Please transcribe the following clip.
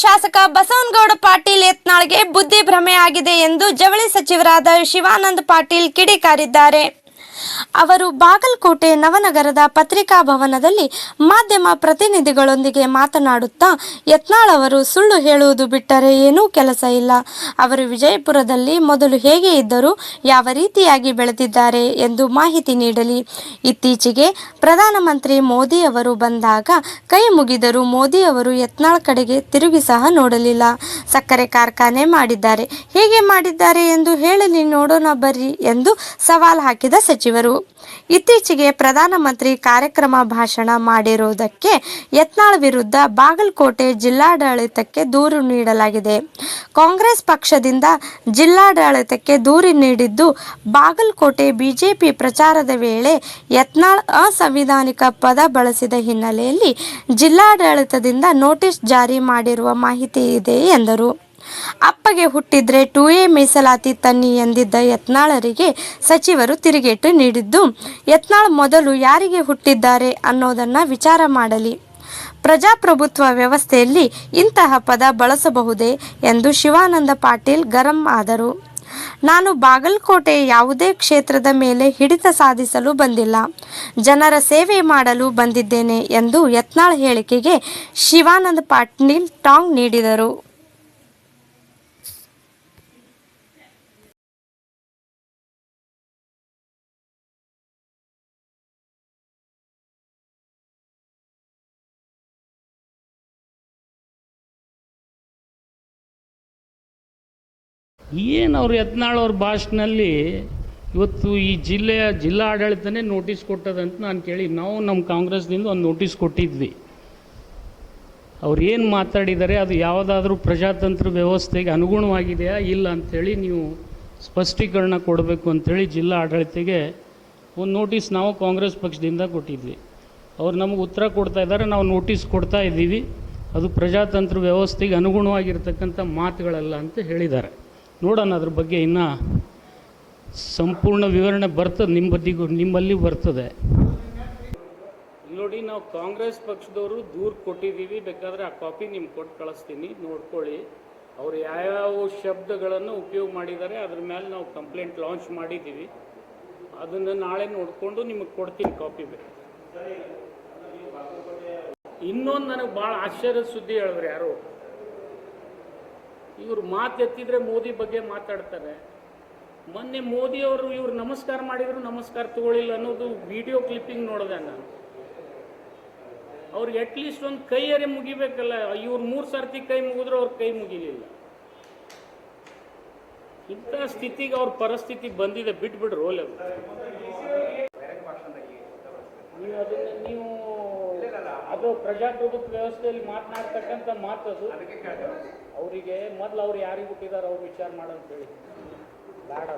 ಶಾಸಕ ಬಸವನಗೌಡ ಪಾಟೀಲ್ ಯತ್ನಾಳ್ಗೆ ಬುದ್ಧಿ ಭ್ರಮೆ ಆಗಿದೆ ಎಂದು ಜವಳಿ ಸಚಿವರಾದ ಶಿವಾನಂದ ಪಾಟೀಲ್ ಕಿಡಿಕಾರಿದ್ದಾರೆ. ಅವರು ಬಾಗಲಕೋಟೆ ನವನಗರದ ಪತ್ರಿಕಾ ಭವನದಲ್ಲಿ ಮಾಧ್ಯಮ ಪ್ರತಿನಿಧಿಗಳೊಂದಿಗೆ ಮಾತನಾಡುತ್ತಾ ಯತ್ನಾಳ್ ಅವರು ಸುಳ್ಳು ಹೇಳುವುದು ಬಿಟ್ಟರೆ ಏನೂ ಕೆಲಸ ಇಲ್ಲ. ಅವರು ವಿಜಯಪುರದಲ್ಲಿ ಮೊದಲು ಹೇಗೆ ಇದ್ದರು, ಯಾವ ರೀತಿಯಾಗಿ ಬೆಳೆದಿದ್ದಾರೆ ಎಂದು ಮಾಹಿತಿ ನೀಡಲಿ. ಇತ್ತೀಚೆಗೆ ಪ್ರಧಾನಮಂತ್ರಿ ಮೋದಿ ಅವರು ಬಂದಾಗ ಕೈ ಮುಗಿದರೂ ಮೋದಿ ಅವರು ಯತ್ನಾಳ್ ಕಡೆಗೆ ತಿರುಗಿ ಸಹ ನೋಡಲಿಲ್ಲ. ಸಕ್ಕರೆ ಕಾರ್ಖಾನೆ ಮಾಡಿದ್ದಾರೆ, ಹೇಗೆ ಮಾಡಿದ್ದಾರೆ ಎಂದು ಹೇಳಲಿ ನೋಡೋಣ ಬರ್ರಿ ಎಂದು ಸವಾಲ್ ಹಾಕಿದ ಸಚಿವರು. ಇತ್ತೀಚೆಗೆ ಪ್ರಧಾನಮಂತ್ರಿ ಕಾರ್ಯಕ್ರಮ ಭಾಷಣ ಮಾಡಿರುವುದಕ್ಕೆ ಯತ್ನಾಳ್ ವಿರುದ್ಧ ಬಾಗಲಕೋಟೆ ಜಿಲ್ಲಾಡಳಿತಕ್ಕೆ ದೂರು ನೀಡಲಾಗಿದೆ. ಕಾಂಗ್ರೆಸ್ ಪಕ್ಷದಿಂದ ಜಿಲ್ಲಾಡಳಿತಕ್ಕೆ ದೂರು ನೀಡಿದ್ದು, ಬಾಗಲಕೋಟೆ ಬಿಜೆಪಿ ಪ್ರಚಾರದ ವೇಳೆ ಯತ್ನಾಳ್ ಅಸಂವಿಧಾನಿಕ ಪದ ಬಳಸಿದ ಹಿನ್ನೆಲೆಯಲ್ಲಿ ಜಿಲ್ಲಾಡಳಿತದಿಂದ ನೋಟಿಸ್ ಜಾರಿ ಮಾಡಿರುವ ಮಾಹಿತಿ ಇದೆ ಎಂದರು. ಅಪ್ಪಗೆ ಹುಟ್ಟಿದ್ರೆ 2A ಮೀಸಲಾತಿ ತನ್ನಿ ಎಂದಿದ್ದ ಯತ್ನಾಳರಿಗೆ ಸಚಿವರು ತಿರುಗೇಟು ನೀಡಿದ್ದು, ಯತ್ನಾಳ್ ಮೊದಲು ಯಾರಿಗೆ ಹುಟ್ಟಿದ್ದಾರೆ ಅನ್ನೋದನ್ನ ವಿಚಾರ ಮಾಡಲಿ. ಪ್ರಜಾಪ್ರಭುತ್ವ ವ್ಯವಸ್ಥೆಯಲ್ಲಿ ಇಂತಹ ಪದ ಬಳಸಬಹುದೇ ಎಂದು ಶಿವಾನಂದ ಪಾಟೀಲ್ ಗರಂ ಆದರು. ನಾನು ಬಾಗಲಕೋಟೆ ಯಾವುದೇ ಕ್ಷೇತ್ರದ ಮೇಲೆ ಹಿಡಿತ ಸಾಧಿಸಲು ಬಂದಿಲ್ಲ, ಜನರ ಸೇವೆ ಮಾಡಲು ಬಂದಿದ್ದೇನೆ ಎಂದು ಯತ್ನಾಳ್ ಹೇಳಿಕೆಗೆ ಶಿವಾನಂದ ಪಾಟೀಲ್ ಟಾಂಗ್ ನೀಡಿದರು. ಏನು ಅವರು ಯತ್ನಾಳ್ ಅವ್ರ ಭಾಷಣದಲ್ಲಿ ಇವತ್ತು ಈ ಜಿಲ್ಲಾ ಆಡಳಿತನೇ ನೋಟಿಸ್ ಕೊಟ್ಟದಂತ ನಾನು ಕೇಳಿ, ನಾವು ನಮ್ಮ ಕಾಂಗ್ರೆಸ್ದಿಂದ ಒಂದು ನೋಟಿಸ್ ಕೊಟ್ಟಿದ್ವಿ. ಅವ್ರು ಏನು ಮಾತಾಡಿದ್ದಾರೆ ಅದು ಯಾವುದಾದ್ರೂ ಪ್ರಜಾತಂತ್ರ ವ್ಯವಸ್ಥೆಗೆ ಅನುಗುಣವಾಗಿದೆಯಾ ಇಲ್ಲ ಅಂಥೇಳಿ ನೀವು ಸ್ಪಷ್ಟೀಕರಣ ಕೊಡಬೇಕು ಅಂಥೇಳಿ ಜಿಲ್ಲಾ ಆಡಳಿತಕ್ಕೆ ಒಂದು ನೋಟಿಸ್ ನಾವು ಕಾಂಗ್ರೆಸ್ ಪಕ್ಷದಿಂದ ಕೊಟ್ಟಿದ್ವಿ. ಅವ್ರು ನಮಗೆ ಉತ್ತರ ಕೊಡ್ತಾ ಇದ್ದಾರೆ, ನಾವು ನೋಟಿಸ್ ಕೊಡ್ತಾ ಇದ್ದೀವಿ, ಅದು ಪ್ರಜಾತಂತ್ರ ವ್ಯವಸ್ಥೆಗೆ ಅನುಗುಣವಾಗಿರ್ತಕ್ಕಂಥ ಮಾತುಗಳಲ್ಲ ಅಂತ ಹೇಳಿದ್ದಾರೆ. ನೋಡೋಣ ಅದ್ರ ಬಗ್ಗೆ ಇನ್ನೂ ಸಂಪೂರ್ಣ ವಿವರಣೆ ಬರ್ತದೆ, ನಿಮ್ಮಲ್ಲಿ ಬರ್ತದೆ. ನೋಡಿ, ನಾವು ಕಾಂಗ್ರೆಸ್ ಪಕ್ಷದವರು ದೂರು ಕೊಟ್ಟಿದ್ದೀವಿ, ಬೇಕಾದರೆ ಆ ಕಾಪಿ ನಿಮ್ಗೆ ಕೊಟ್ಟು ಕಳಿಸ್ತೀನಿ, ನೋಡ್ಕೊಳ್ಳಿ. ಅವರು ಯಾವ್ಯಾವ ಶಬ್ದಗಳನ್ನು ಉಪಯೋಗ ಮಾಡಿದ್ದಾರೆ ಅದ್ರ ಮೇಲೆ ನಾವು ಕಂಪ್ಲೇಂಟ್ ಲಾಂಚ್ ಮಾಡಿದ್ದೀವಿ. ಅದನ್ನು ನಾಳೆ ನೋಡಿಕೊಂಡು ನಿಮಗೆ ಕೊಡ್ತೀನಿ ಕಾಪಿ ಬೇಕು. ಇನ್ನೊಂದು ನನಗೆ ಭಾಳ ಆಶ್ಚರ್ಯದ ಸುದ್ದಿ ಹೇಳಿದ್ರು ಯಾರು, ಇವರು ಮಾತೆತ್ತಿದ್ರೆ ಮೋದಿ ಬಗ್ಗೆ ಮಾತಾಡ್ತಾರೆ. ಮೊನ್ನೆ ಮೋದಿಯವರು ಇವ್ರು ನಮಸ್ಕಾರ ಮಾಡಿದ್ರು ನಮಸ್ಕಾರ ತಗೊಳ್ಳಿಲ್ಲ ಅನ್ನೋದು ವಿಡಿಯೋ ಕ್ಲಿಪ್ಪಿಂಗ್ ನೋಡಿದೆ ನಾನು. ಅವ್ರಿಗೆ ಅಟ್ಲೀಸ್ಟ್ ಒಂದು ಕೈಯರೇ ಮುಗಿಬೇಕಲ್ಲ, ಇವ್ರು 3 ಸರ್ತಿ ಕೈ ಮುಗಿದ್ರು ಅವ್ರ ಕೈ ಮುಗಿಲಿಲ್ಲ. ಇಂಥ ಸ್ಥಿತಿಗೆ ಅವ್ರ ಪರಿಸ್ಥಿತಿ ಬಂದಿದೆ, ಬಿಟ್ಬಿಡ್ರು ಓಲೆ. ನೀವು ಅದು ಪ್ರಜಾಪ್ರಭುತ್ವ ವ್ಯವಸ್ಥೆಯಲ್ಲಿ ಮಾತನಾಡ್ತಕ್ಕಂಥ ಮಾತದು. ಅವರಿಗೆ ಮೊದಲು ಅವ್ರು ಯಾರಿಗೆ ಹುಟ್ಟಿದಾರೆ ಅವ್ರು ವಿಚಾರ ಮಾಡಂತ ಹೇಳಿ ಬೇಡ.